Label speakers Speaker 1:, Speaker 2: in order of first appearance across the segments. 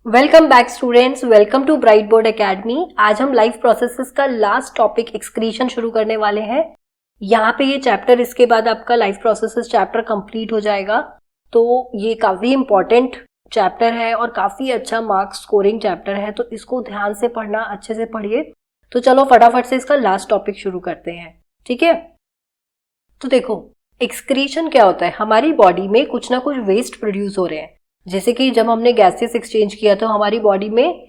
Speaker 1: Welcome back students, welcome to bright board academy. आज हम life processes का last topic excretion शुरू करने वाले हैं। यहाँ पे ये चैप्टर, इसके बाद आपका लाइफ प्रोसेसेस चैप्टर कंप्लीट हो जाएगा। तो ये काफ़ी इंपॉर्टेंट चैप्टर है और काफ़ी अच्छा मार्क्स स्कोरिंग चैप्टर है, तो इसको ध्यान से पढ़ना, अच्छे से पढ़िए। तो चलो फटाफट से इसका लास्ट टॉपिक शुरू करते हैं, ठीक है। तो देखो, एक्सक्रीशन क्या होता है। हमारी बॉडी में कुछ ना कुछ वेस्ट प्रोड्यूस हो रहे हैं। जैसे कि जब हमने गैसेस एक्सचेंज किया तो हमारी बॉडी में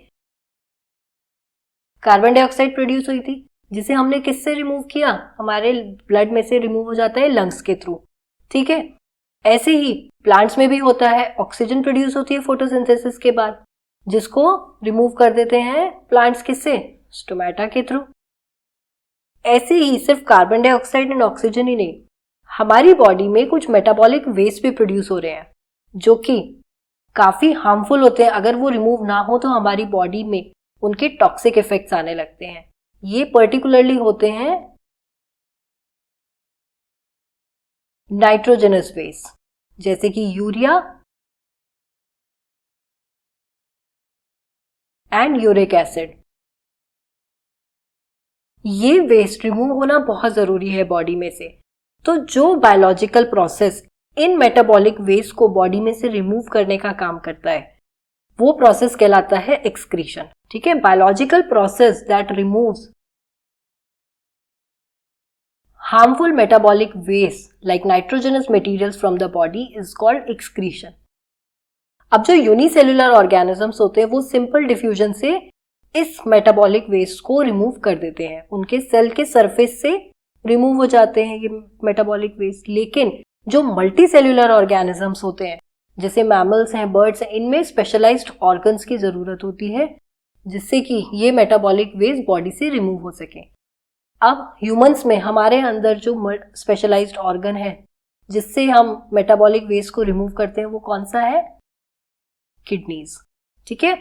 Speaker 1: कार्बन डाइऑक्साइड प्रोड्यूस हुई थी, जिसे हमने किससे रिमूव किया, हमारे ब्लड में से रिमूव हो जाता है लंग्स के थ्रू, ठीक है। ऐसे ही प्लांट्स में भी होता है, ऑक्सीजन प्रोड्यूस होती है फोटोसिंथेसिस के बाद, जिसको रिमूव कर देते हैं प्लांट्स किससे, स्टोमेटा के थ्रू। ऐसे ही सिर्फ कार्बन डाइऑक्साइड एंड ऑक्सीजन ही नहीं, हमारी बॉडी में कुछ मेटाबॉलिक वेस्ट भी प्रोड्यूस हो रहे हैं जो कि काफी हार्मफुल होते हैं। अगर वो रिमूव ना हो तो हमारी बॉडी में उनके टॉक्सिक इफेक्ट्स आने लगते हैं। ये पर्टिकुलरली होते हैं नाइट्रोजनस वेस्ट, जैसे कि यूरिया एंड यूरिक एसिड। ये वेस्ट रिमूव होना बहुत जरूरी है बॉडी में से। तो जो बायोलॉजिकल प्रोसेस इन मेटाबॉलिक वेस्ट को बॉडी में से रिमूव करने का काम करता है, वो प्रोसेस कहलाता है एक्सक्रीशन, ठीक है। Biological process that removes harmful metabolic waste like nitrogenous materials from the body is called excretion. अब जो यूनिसेल्युलर ऑर्गेनिजम्स होते हैं वो सिंपल डिफ्यूजन से इस मेटाबॉलिक वेस्ट को रिमूव कर देते हैं, उनके सेल के सरफेस से रिमूव हो जाते हैं ये मेटाबॉलिक वेस्ट। लेकिन जो मल्टी सेल्युलर ऑर्गेनिजम्स होते हैं, जैसे मैमल्स हैं, बर्ड्स हैं, इनमें स्पेशलाइज्ड ऑर्गन्स की जरूरत होती है जिससे कि ये मेटाबॉलिक वेस्ट बॉडी से रिमूव हो सके। अब ह्यूमंस में हमारे अंदर जो स्पेशलाइज्ड ऑर्गन है जिससे हम मेटाबॉलिक वेस्ट को रिमूव करते हैं, वो कौन सा है, किडनीज, ठीक है।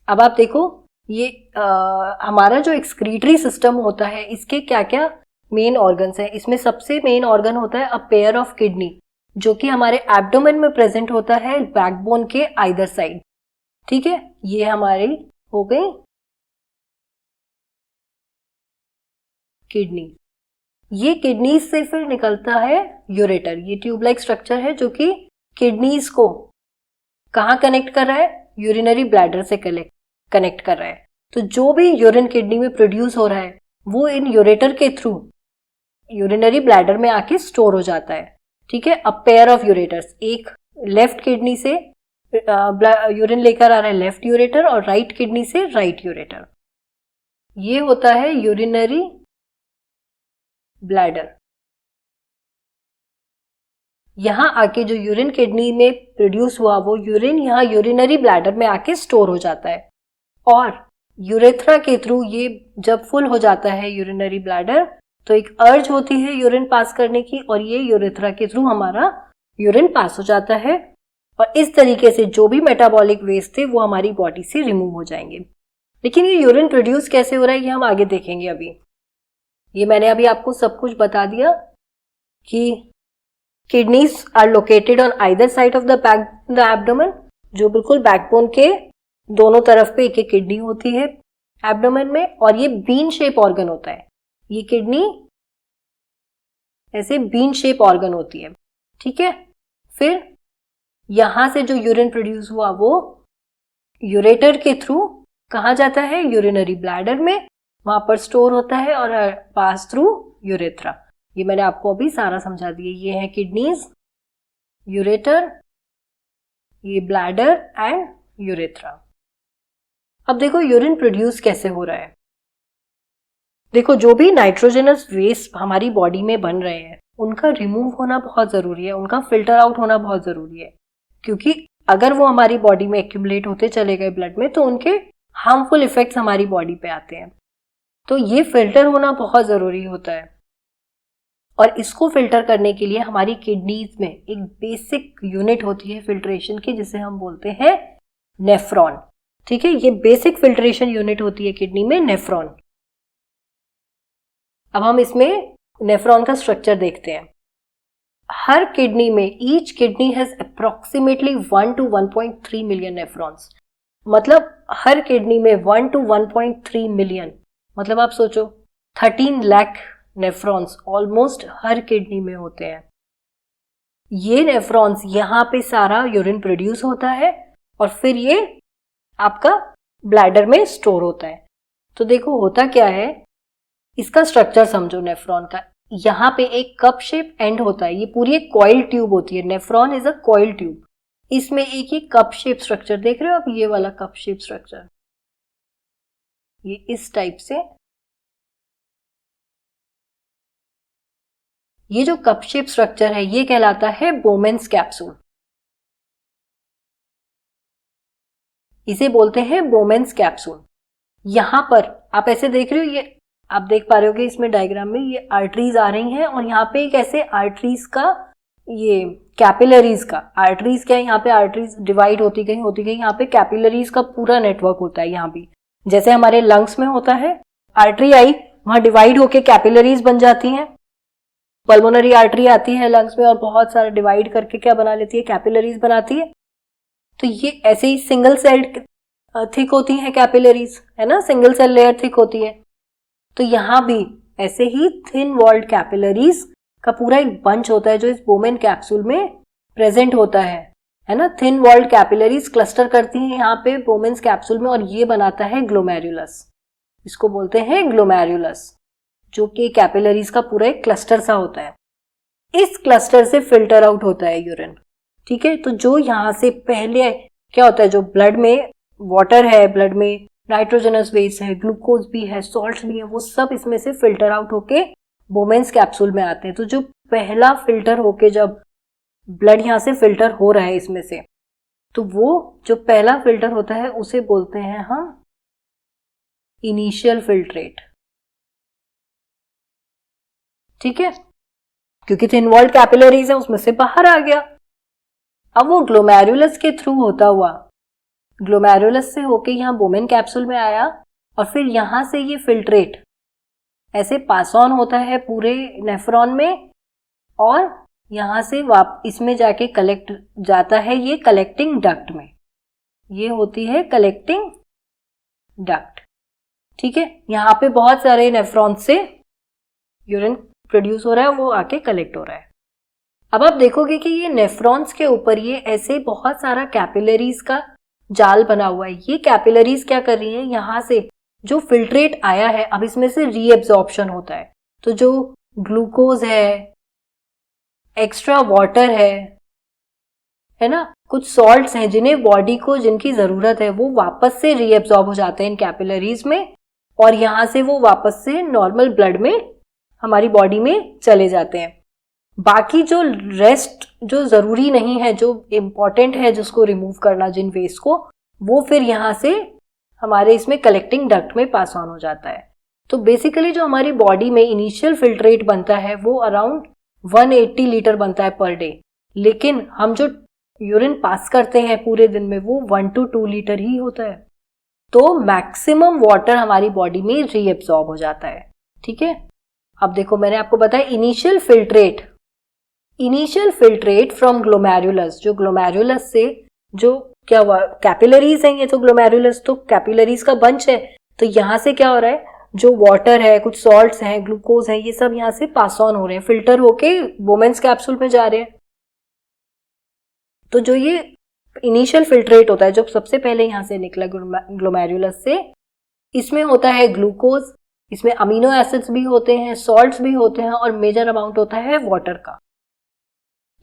Speaker 1: अब आप देखो, ये हमारा जो एक्सक्रीटरी सिस्टम होता है, इसके क्या क्या मेन ऑर्गन्स हैं। इसमें सबसे मेन ऑर्गन होता है अ पेयर ऑफ किडनी, जो कि हमारे एब्डोमेन में प्रेजेंट होता है बैकबोन के आइदर साइड, ठीक है। ये हमारी हो गई किडनी। ये किडनीज से फिर निकलता है यूरेटर। ये ट्यूब लाइक स्ट्रक्चर है जो कि किडनीज को कहाँ कनेक्ट कर रहा है, यूरिनरी ब्लैडर से कनेक्ट कर रहा है। तो जो भी यूरिन किडनी में प्रोड्यूस हो रहा है वो इन यूरेटर के थ्रू यूरिनरी ब्लैडर में आके स्टोर हो जाता है, ठीक है। अ पेयर ऑफ यूरेटर्स, एक लेफ्ट किडनी से यूरिन लेकर आ रहा है लेफ्ट यूरेटर और राइट किडनी से राइट यूरेटर। ये होता है यूरिनरी ब्लैडर। यहां आके जो यूरिन किडनी में प्रोड्यूस हुआ वो यूरिन यहाँ यूरिनरी ब्लैडर में आके स्टोर हो जाता है, और यूरेथ्रा के थ्रू ये जब फुल हो जाता है यूरिनरी ब्लैडर, तो एक अर्ज होती है यूरिन पास करने की, और ये यूरेथ्रा के थ्रू हमारा यूरिन पास हो जाता है। और इस तरीके से जो भी मेटाबॉलिक वेस्ट थे वो हमारी बॉडी से रिमूव हो जाएंगे। लेकिन ये यूरिन प्रोड्यूस कैसे हो रहा है ये हम आगे देखेंगे। अभी ये मैंने अभी आपको सब कुछ बता दिया कि kidneys are located on either side of the abdomen, जो बिल्कुल बैकबोन के दोनों तरफ पे एक एक किडनी होती है एब्डोमेन में, और ये बीन शेप ऑर्गन होता है। ये किडनी ऐसे बीन शेप ऑर्गन होती है, ठीक है। फिर यहां से जो यूरिन प्रोड्यूस हुआ वो यूरेटर के थ्रू कहाँ जाता है, यूरिनरी ब्लैडर में, वहां पर स्टोर होता है और पास थ्रू यूरेथ्रा। ये मैंने आपको अभी सारा समझा दिया। ये है किडनीज, यूरेटर, ये ब्लैडर एंड यूरेथ्रा। अब देखो यूरिन प्रोड्यूस कैसे हो रहा है। देखो, जो भी नाइट्रोजनस वेस्ट हमारी बॉडी में बन रहे हैं उनका रिमूव होना बहुत जरूरी है, उनका फिल्टर आउट होना बहुत जरूरी है, क्योंकि अगर वो हमारी बॉडी में एक्यूमुलेट होते चले गए ब्लड में तो उनके हार्मफुल इफेक्ट्स हमारी बॉडी पे आते हैं। तो ये फिल्टर होना बहुत जरूरी होता है, और इसको फिल्टर करने के लिए हमारी किडनीज में एक बेसिक यूनिट होती है फिल्ट्रेशन की, जिसे हम बोलते हैं नेफ्रॉन, ठीक है। ये बेसिक फिल्ट्रेशन यूनिट होती है किडनी में, नेफ्रॉन। अब हम इसमें नेफ्रॉन का स्ट्रक्चर देखते हैं। हर किडनी में each kidney has approximately 1 to 1.3 million nephrons. मतलब हर किडनी में 1 to 1.3 मिलियन, मतलब आप सोचो 13 लाख नेफ्रॉन्स ऑलमोस्ट हर किडनी में होते हैं। ये नेफ्रॉन्स यहाँ पे सारा यूरिन प्रोड्यूस होता है और फिर ये आपका ब्लैडर में स्टोर होता है। तो देखो होता क्या है, इसका स्ट्रक्चर समझो नेफ्रॉन का। यहाँ पे एक कप शेप एंड होता है, ये पूरी एक कॉइल ट्यूब होती है। Nephron is a coil tube. इसमें एक ये कप शेप स्ट्रक्चर देख रहे हो आप, ये वाला कप शेप स्ट्रक्चर, ये इस टाइप से, ये जो कप शेप स्ट्रक्चर है ये कहलाता है बोमेन्स कैप्सूल। इसे बोलते हैं बोमेन्स कैप्सूल। यहां पर आप ऐसे देख रहे हो, ये आप देख पा रहे हो कि इसमें डायग्राम में ये आर्टरीज आ रही हैं और यहाँ पे एक ऐसे आर्टरीज का, ये कैपिलरीज का, आर्टरीज क्या है, यहाँ पे आर्टरीज डिवाइड होती गई, यहाँ पे कैपिलरीज का पूरा नेटवर्क होता है। यहाँ भी जैसे हमारे लंग्स में होता है, आर्टरी आई वहां डिवाइड होके कैपिलरीज बन जाती हैं। पल्मोनरी आर्टरी आती है लंग्स में और बहुत सारा डिवाइड करके क्या बना लेती है, कैपिलरीज बनाती है। तो ये ऐसे ही सिंगल सेल्ड थिक होती है कैपिलरीज, है ना, सिंगल सेल लेयर थिक होती है। तो यहां भी ऐसे ही थिन वॉल्ड कैपिलरीज का पूरा एक बंच होता है जो इस बोमेन कैप्सूल में प्रेजेंट होता है ना। थिन वॉल्ड कैपिलरीज क्लस्टर करती हैं यहाँ पे बोमेन्स कैप्सूल में और ये बनाता है ग्लोमेरुलस। इसको बोलते हैं ग्लोमेरुलस, जो कि कैपिलरीज का पूरा एक क्लस्टर सा होता है। इस क्लस्टर से फिल्टर आउट होता है यूरिन, ठीक है। तो जो यहाँ से पहले क्या होता है, जो ब्लड में वाटर है, ब्लड में नाइट्रोजनस बेस है, ग्लूकोज भी है, सॉल्ट भी है, वो सब इसमें से फिल्टर आउट होके बोमेन्स कैप्सूल में आते हैं। तो जो पहला फिल्टर होके जब ब्लड यहाँ से फिल्टर हो रहा है इसमें से, तो वो जो पहला फिल्टर होता है उसे बोलते हैं हम इनिशियल फिल्ट्रेट, ठीक है, क्योंकि थिन वॉल्ड कैपिलरीज है उसमें से बाहर आ गया। अब वो ग्लोमेरुलस के थ्रू होता हुआ, ग्लोमेरुलस से होके यहाँ बोमेन कैप्सूल में आया और फिर यहाँ से ये फिल्ट्रेट ऐसे पास ऑन होता है पूरे नेफ्रॉन में और यहाँ से इसमें जाके कलेक्ट जाता है ये कलेक्टिंग डक्ट में। ये होती है कलेक्टिंग डक्ट, ठीक है। यहाँ पे बहुत सारे नेफ्रॉन से यूरिन प्रोड्यूस हो रहा है, वो आके कलेक्ट हो रहा है। अब आप देखोगे कि ये नेफ्रॉन्स के ऊपर ये ऐसे बहुत सारा कैपिलरीज का जाल बना हुआ है। ये कैपिलरीज क्या कर रही हैं, यहाँ से जो फिल्ट्रेट आया है अब इसमें से रीएब्जॉर्प्शन होता है। तो जो ग्लूकोज है, एक्स्ट्रा वाटर है ना, कुछ सॉल्ट्स हैं जिन्हें बॉडी को जिनकी जरूरत है, वो वापस से रीएब्जॉर्ब हो जाते हैं इन कैपिलरीज में और यहाँ से वो वापस से नॉर्मल ब्लड में हमारी बॉडी में चले जाते हैं। बाकी जो रेस्ट जो जरूरी नहीं है, जो इम्पोर्टेंट है जिसको रिमूव करना, जिन वेस्ट को, वो फिर यहाँ से हमारे इसमें कलेक्टिंग डक्ट में पास ऑन हो जाता है। तो बेसिकली जो हमारी बॉडी में इनिशियल फिल्ट्रेट बनता है वो अराउंड 180 लीटर बनता है पर डे, लेकिन हम जो यूरिन पास करते हैं पूरे दिन में वो 1 to 2 लीटर ही होता है। तो मैक्सिमम वाटर हमारी बॉडी में रीएब्सॉर्ब हो जाता है, ठीक है। अब देखो मैंने आपको बताया इनिशियल फिल्ट्रेट फ्रॉम ग्लोमेरुलस, जो ग्लोमेरुलस से जो क्या हुआ, कैपिलरीज हैं ये, तो ग्लोमेरुलस तो कैपिलरीज का बंच है। तो यहाँ से क्या हो रहा है, जो वाटर है, कुछ सॉल्ट्स हैं, ग्लूकोज है, ये सब यहाँ से पास ऑन हो रहे हैं, फिल्टर होके बोमेन्स कैप्सूल में जा रहे हैं। तो जो ये इनिशियल फिल्ट्रेट होता है, जो सबसे पहले यहाँ से निकला ग्लोमेरुलस से, इसमें होता है ग्लूकोज, इसमें अमीनो एसिड्स भी होते हैं, सॉल्ट्स भी होते हैं और मेजर अमाउंट होता है वाटर का।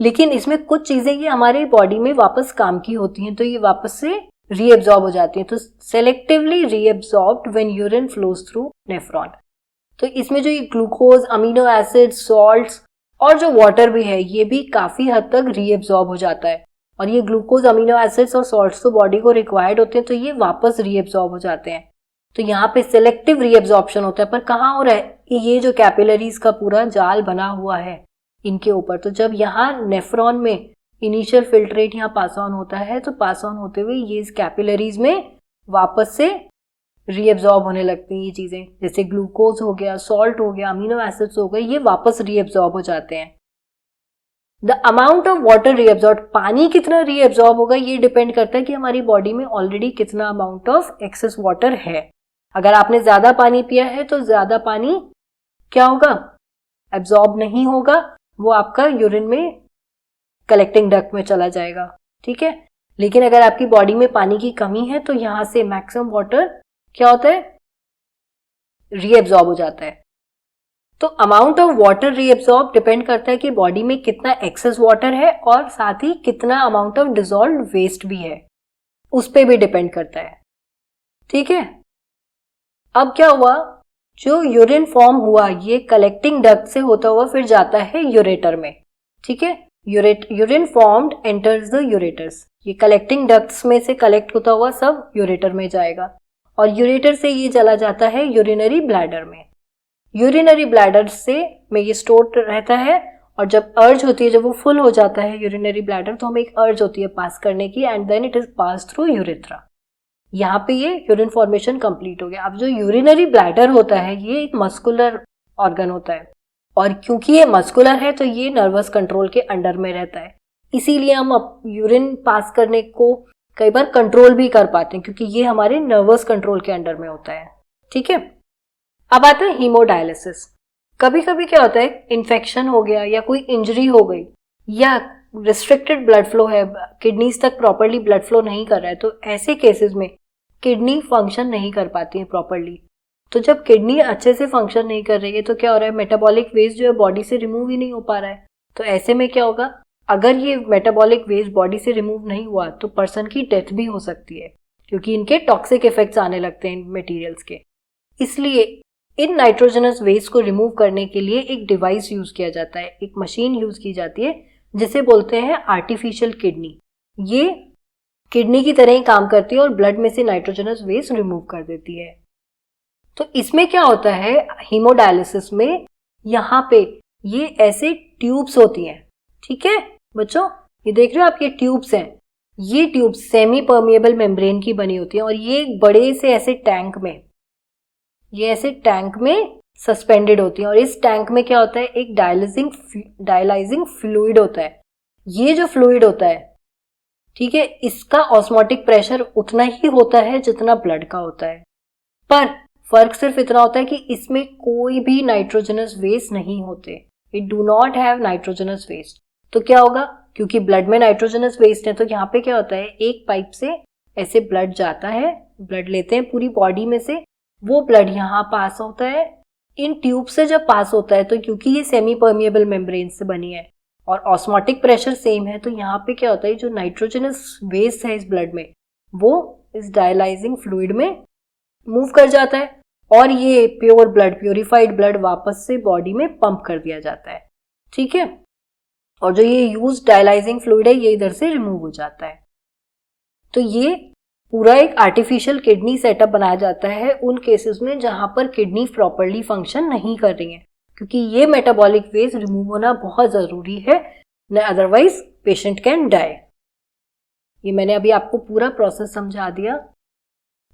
Speaker 1: लेकिन इसमें कुछ चीजें ये हमारे बॉडी में वापस काम की होती हैं, तो ये वापस से रीएब्सॉर्ब हो जाती हैं। तो selectively reabsorbed when urine flows through nephron. तो इसमें जो ये ग्लूकोज, अमीनो एसिड, सॉल्ट्स और जो वाटर भी है, ये भी काफी हद तक रीएब्सॉर्ब हो जाता है। और ये ग्लूकोज, अमीनो एसिड्स और सॉल्ट्स तो बॉडी को रिक्वायर्ड होते हैं, तो ये वापस रीएब्सॉर्ब हो जाते हैं। तो यहाँ पे सिलेक्टिव रीएब्सॉर्प्शन होता है। पर कहाँ हो रहा है, ये जो कैपिलरीज का पूरा जाल बना हुआ है इनके ऊपर। तो जब यहाँ नेफ्रॉन में इनिशियल फिल्ट्रेट यहाँ पास ऑन होता है, तो पास ऑन होते हुए ये इस कैपिलरीज में वापस से रीएब्सॉर्ब होने लगती हैं ये चीजें, जैसे ग्लूकोज हो गया, सॉल्ट हो गया, अमीनो एसिड्स हो गए, ये वापस रीएब्सॉर्ब हो जाते हैं। The amount of water reabsorb, पानी कितना रीअब्सॉर्ब होगा ये डिपेंड करता है कि हमारी बॉडी में ऑलरेडी कितना अमाउंट ऑफ एक्सेस वाटर है। अगर आपने ज्यादा पानी पिया है तो ज्यादा पानी क्या होगा, एब्सॉर्ब नहीं होगा, वो आपका यूरिन में कलेक्टिंग डक्ट में चला जाएगा, ठीक है। लेकिन अगर आपकी बॉडी में पानी की कमी है तो यहां से मैक्सिमम वाटर क्या होता है, रीअब्सॉर्ब हो जाता है। तो amount of water reabsorb depend करता है कि बॉडी में कितना एक्सेस वाटर है और साथ ही कितना अमाउंट ऑफ डिसॉल्व्ड वेस्ट भी है, उस पर भी डिपेंड करता है, ठीक है। अब क्या हुआ, जो यूरिन फॉर्म हुआ ये कलेक्टिंग डक्ट से होता हुआ फिर जाता है यूरेटर में, ठीक है। Urine formed enters the ureters, ये कलेक्टिंग डक्ट्स में से कलेक्ट होता हुआ सब यूरेटर में जाएगा और यूरेटर से ये चला जाता है यूरिनरी ब्लैडर में। यूरिनरी ब्लैडर से में ये स्टोर रहता है और जब अर्ज होती है, जब वो फुल हो जाता है यूरिनरी ब्लैडर, तो हमें एक अर्ज होती है पास करने की and then it is pass through urethra. यहाँ पे ये यूरिन फॉर्मेशन कंप्लीट हो गया। अब जो यूरिनरी ब्लैडर होता है ये एक मस्कुलर ऑर्गन होता है और क्योंकि ये मस्कुलर है तो ये नर्वस कंट्रोल के अंडर में रहता है, इसीलिए हम यूरिन पास करने को कई बार कंट्रोल भी कर पाते हैं क्योंकि ये हमारे नर्वस कंट्रोल के अंडर में होता है, ठीक है। अब आता है हीमोडायलिसिस। कभी कभी क्या होता है, इन्फेक्शन हो गया या कोई इंजरी हो गई या रिस्ट्रिक्टेड ब्लड फ्लो है, किडनीज तक प्रॉपरली ब्लड फ्लो नहीं कर रहा है, तो ऐसे केसेस में किडनी फंक्शन नहीं कर पाती है प्रॉपरली। तो जब किडनी अच्छे से फंक्शन नहीं कर रही है तो क्या हो रहा है, मेटाबॉलिक वेस्ट जो है बॉडी से रिमूव ही नहीं हो पा रहा है। तो ऐसे में क्या होगा, अगर ये मेटाबॉलिक वेस्ट बॉडी से रिमूव नहीं हुआ तो पर्सन की डेथ भी हो सकती है क्योंकि इनके टॉक्सिक इफेक्ट्स आने लगते हैं इन मटेरियल्स के। इसलिए इन नाइट्रोजनस वेस्ट को रिमूव करने के लिए एक डिवाइस यूज किया जाता है, एक मशीन यूज की जाती है जिसे बोलते हैं आर्टिफिशियल किडनी। ये किडनी की तरह ही काम करती है और ब्लड में से नाइट्रोजनस वेस्ट रिमूव कर देती है। तो इसमें क्या होता है, हीमोडायलिसिस में यहाँ पे ये ऐसे ट्यूब्स होती हैं, ठीक है बच्चों, ये देख रहे हो आप, ये ट्यूब्स हैं। ये ट्यूब्स सेमी परमिएबल मेम्ब्रेन की बनी होती हैं और ये एक बड़े से ऐसे टैंक में, ये ऐसे टैंक में सस्पेंडेड होती हैं और इस टैंक में क्या होता है, एक डायलाइजिंग फ्लूइड होता है। ये जो फ्लूइड होता है, ठीक है, इसका ऑस्मोटिक प्रेशर उतना ही होता है जितना ब्लड का होता है, पर फर्क सिर्फ इतना होता है कि इसमें कोई भी नाइट्रोजनस वेस्ट नहीं होते, it do not have nitrogenous waste. तो क्या होगा, क्योंकि ब्लड में नाइट्रोजनस वेस्ट है तो यहाँ पे क्या होता है, एक पाइप से ऐसे ब्लड जाता है, ब्लड लेते हैं पूरी बॉडी में से, वो ब्लड यहाँ पास होता है, इन ट्यूब से जब पास होता है तो क्योंकि ये सेमी परमिएबल मेम्ब्रेन से बनी है और ऑस्मोटिक प्रेशर सेम है, तो यहाँ पे क्या होता है, जो नाइट्रोजनस वेस्ट है इस ब्लड में वो इस डायलाइजिंग फ्लूइड में मूव कर जाता है और ये प्योर ब्लड, प्योरिफाइड ब्लड वापस से बॉडी में पंप कर दिया जाता है, ठीक है। और जो ये यूज डायलाइजिंग फ्लूइड है ये इधर से रिमूव हो जाता है। तो ये पूरा एक आर्टिफिशियल किडनी सेटअप बनाया जाता है उन केसेस में जहां पर किडनी प्रॉपरली फंक्शन नहीं कर रही है, क्योंकि ये मेटाबॉलिक वेस्ट रिमूव होना बहुत जरूरी है, न अदरवाइज पेशेंट कैन डाई। ये मैंने अभी आपको पूरा प्रोसेस समझा दिया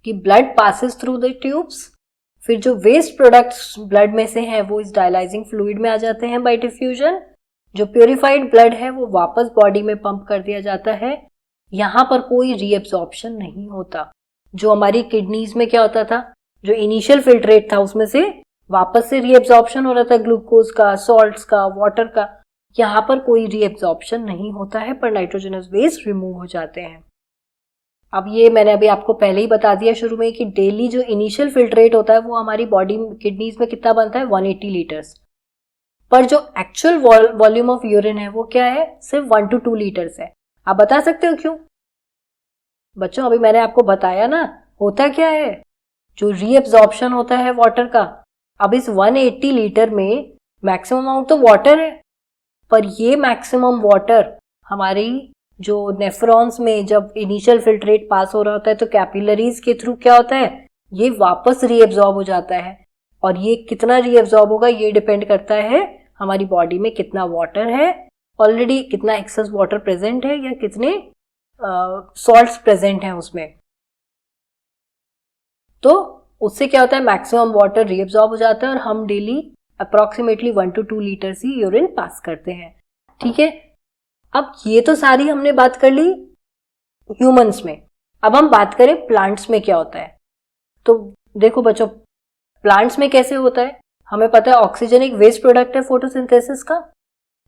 Speaker 1: कि blood passes through the tubes, फिर जो वेस्ट प्रोडक्ट्स ब्लड में से हैं वो इस डायलाइजिंग फ्लूइड में आ जाते हैं बाय डिफ्यूजन, जो प्योरिफाइड ब्लड है वो वापस बॉडी में पंप कर दिया जाता है। यहाँ पर कोई रीएब्सॉर्प्शन नहीं होता। जो हमारी किडनीज में क्या होता था, जो इनिशियल फिल्ट्रेट था उसमें से वापस से रीएब्सॉर्प्शन हो रहा था ग्लूकोज का, सॉल्ट्स का, वाटर का, यहाँ पर कोई रीएब्सॉर्प्शन नहीं होता है पर नाइट्रोजनस वेस्ट रिमूव हो जाते हैं। अब ये मैंने अभी आपको पहले ही बता दिया शुरू में कि डेली जो इनिशियल फिल्ट्रेट होता है वो हमारी बॉडी किडनीज में कितना बनता है, 180 लीटर्स, पर जो एक्चुअल वॉल्यूम ऑफ यूरिन है वो क्या है, सिर्फ 1 to 2 लीटर्स है। आप बता सकते हो क्यों बच्चों? अभी मैंने आपको बताया ना, होता क्या है, जो रीएब्सॉर्प्शन होता है वाटर का, अब इस 180 लीटर में मैक्सिमम अमाउंट तो वाटर है, पर ये मैक्सिमम वाटर हमारी जो नेफ्रॉन्स में जब इनिशियल फिल्ट्रेट पास हो रहा होता है तो कैपिलरीज के थ्रू क्या होता है, ये वापस रीएब्सॉर्ब हो जाता है। और ये कितना रीएब्सॉर्ब होगा ये डिपेंड करता है हमारी बॉडी में कितना वाटर है, ऑलरेडी कितना एक्सेस वाटर प्रेजेंट है या कितने सॉल्ट्स प्रेजेंट हैं उसमें। तो उससे क्या होता है, मैक्सिमम वाटर रीएब्सॉर्ब हो जाता है और हम daily approximately 1 to 2 litres he urine pass करते हैं, ठीक है। अब ये तो सारी हमने बात कर ली ह्यूमंस में। अब हम बात करें प्लांट्स में क्या होता है। तो देखो बच्चों, प्लांट्स में कैसे होता है, हमें पता है ऑक्सीजन एक वेस्ट प्रोडक्ट है फोटोसिंथेसिस का।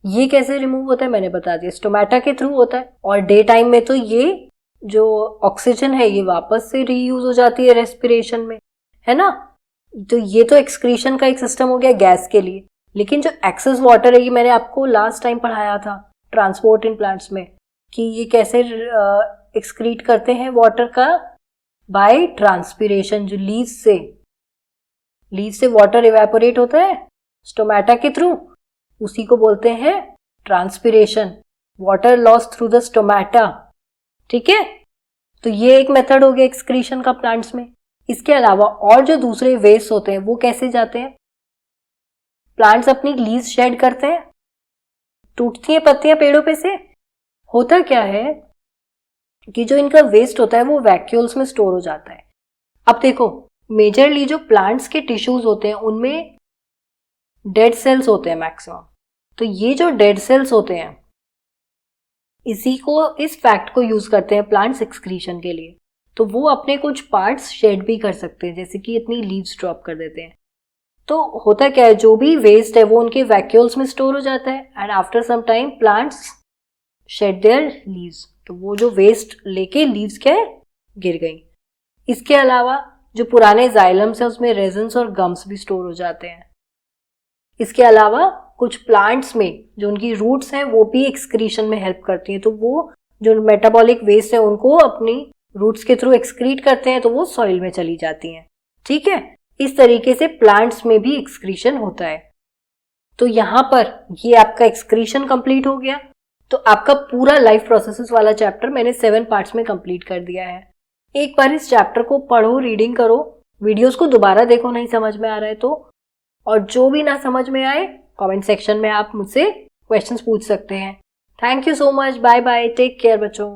Speaker 1: ये कैसे रिमूव होता है मैंने बता दिया, स्टोमेटा के थ्रू होता है। और डे टाइम में तो ये जो ऑक्सीजन है ये वापस से रीयूज हो जाती है रेस्पिरेशन में, है ना। तो ये तो एक्सक्रीशन का एक सिस्टम हो गया गैस के लिए। लेकिन जो एक्सेस वाटर है, ये मैंने आपको लास्ट टाइम पढ़ाया था ट्रांसपोर्ट इन प्लांट्स में, कि ये कैसे एक्सक्रीट करते हैं वाटर का, बाय ट्रांसपिरेशन। जो लीव्स से वाटर इवेपोरेट होता है स्टोमेटा के थ्रू, उसी को बोलते हैं transpiration, water loss through the stomata. ठीक है, तो ये एक मेथड हो गया एक्सक्रीशन का प्लांट्स में। इसके अलावा और जो दूसरे वेस्ट होते हैं वो कैसे जाते हैं, प्लांट्स अपनी लीव्स शेड करते हैं, टूटती हैं पत्तियां पेड़ों पे से। होता क्या है कि जो इनका वेस्ट होता है वो वैक्यूल्स में स्टोर हो जाता है। अब देखो, मेजरली जो प्लांट्स के टिश्यूज होते हैं उनमें डेड सेल्स होते हैं मैक्सिमम। तो ये जो डेड सेल्स होते हैं, इस फैक्ट को यूज करते हैं प्लांट्स एक्सक्रीशन के लिए। तो वो अपने कुछ पार्ट्स शेड भी कर सकते हैं, जैसे कि अपनी लीव्स ड्रॉप कर देते हैं। तो होता क्या है, जो भी वेस्ट है वो उनके वैक्यूल्स में स्टोर हो जाता है, and after some time plants shed their leaves. तो वो जो वेस्ट लेके लीव्स क्या है, गिर गई। इसके अलावा जो पुराने जाइलम्स है उसमें रेजन्स और गम्स भी स्टोर हो जाते हैं। इसके अलावा कुछ प्लांट्स में जो उनकी रूट्स हैं वो भी एक्सक्रीशन में हेल्प करती हैं। तो वो जो मेटाबॉलिक वेस्ट है उनको अपनी रूट्स के थ्रू एक्सक्रीट करते हैं, तो वो सॉइल में चली जाती हैं। ठीक है, इस तरीके से प्लांट्स में भी एक्सक्रीशन होता है। तो यहाँ पर ये आपका एक्सक्रीशन कंप्लीट हो गया। तो आपका पूरा लाइफ प्रोसेसेस वाला चैप्टर मैंने 7 पार्ट्स में कंप्लीट कर दिया है। एक बार इस चैप्टर को पढ़ो, रीडिंग करो, वीडियोस को दोबारा देखो नहीं समझ में आ रहा है तो। और जो भी ना समझ में आए कमेंट सेक्शन में आप मुझसे क्वेश्चंस पूछ सकते हैं। Thank you so much, bye bye, take care बच्चों।